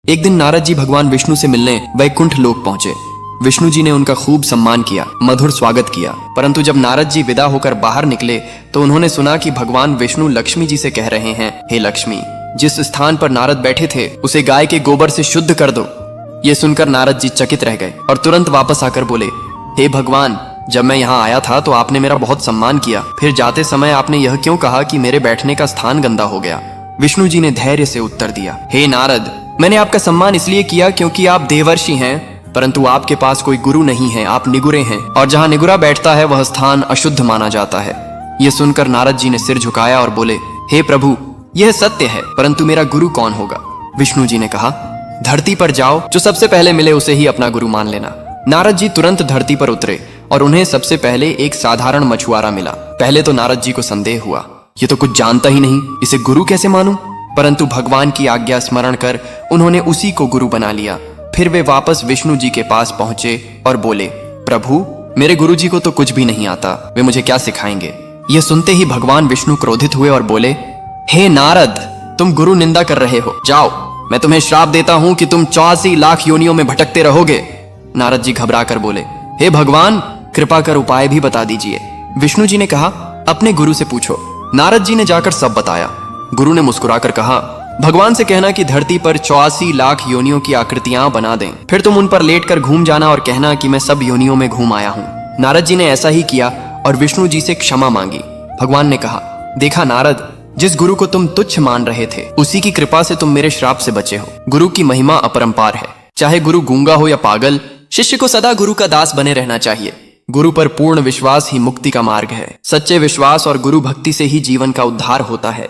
एक दिन नारद जी भगवान विष्णु से मिलने वैकुंठ लोक पहुंचे। विष्णु जी ने उनका खूब सम्मान किया, मधुर स्वागत किया। परंतु जब नारद जी विदा होकर बाहर निकले तो उन्होंने सुना कि भगवान विष्णु लक्ष्मी जी से कह रहे हैं, हे लक्ष्मी, जिस स्थान पर नारद बैठे थे उसे गाय के गोबर से शुद्ध कर दो। ये सुनकर नारद जी चकित रह गए और तुरंत वापस आकर बोले, हे भगवान, जब मैं यहाँ आया था तो आपने मेरा बहुत सम्मान किया, फिर जाते समय आपने यह क्यों कहा कि मेरे बैठने का स्थान गंदा हो गया? विष्णु जी ने धैर्य से उत्तर दिया, हे नारद, मैंने आपका सम्मान इसलिए किया क्योंकि आप देवर्षि हैं, परंतु आपके पास कोई गुरु नहीं है, आप निगुरे हैं, और जहाँ निगुरा बैठता है वह स्थान अशुद्ध माना जाता है। यह सुनकर नारद जी ने सिर झुकाया और बोले, हे प्रभु, यह सत्य है, परंतु मेरा गुरु कौन होगा? विष्णु जी ने कहा, धरती पर जाओ, जो सबसे पहले मिले उसे ही अपना गुरु मान लेना। नारद जी तुरंत धरती पर उतरे और उन्हें सबसे पहले एक साधारण मछुआरा मिला। पहले तो नारद जी को संदेह हुआ, ये तो कुछ जानता ही नहीं, इसे गुरु कैसे मानूं? परंतु भगवान की आज्ञा स्मरण कर उन्होंने उसी को गुरु बना लिया। फिर वे वापस विष्णु जी के पास पहुंचे और बोले, प्रभु, मेरे गुरु जी को तो कुछ भी नहीं आता, वे मुझे क्या सिखाएंगे? यह सुनते ही भगवान विष्णु क्रोधित हुए और बोले, हे नारद, तुम गुरु निंदा कर रहे हो, जाओ, मैं तुम्हें श्राप देता हूं कि तुम 84 लाख योनियों में भटकते रहोगे। नारद जी घबरा कर बोले, हे भगवान, कृपा कर उपाय भी बता दीजिए। विष्णु जी ने कहा, अपने गुरु से पूछो। नारद जी ने जाकर सब बताया। गुरु ने मुस्कुराकर कहा, भगवान से कहना कि धरती पर 84 लाख योनियों की आकृतियां बना दें, फिर तुम उन पर लेटकर घूम जाना और कहना कि मैं सब योनियों में घूम आया हूं। नारद जी ने ऐसा ही किया और विष्णु जी से क्षमा मांगी। भगवान ने कहा, देखा नारद, जिस गुरु को तुम तुच्छ मान रहे थे उसी की कृपा से तुम मेरे श्राप से बचे हो। गुरु की महिमा अपरंपार है। चाहे गुरु गूंगा हो या पागल, शिष्य को सदा गुरु का दास बने रहना चाहिए। गुरु पर पूर्ण विश्वास ही मुक्ति का मार्ग है। सच्चे विश्वास और गुरु भक्ति से ही जीवन का उद्धार होता है।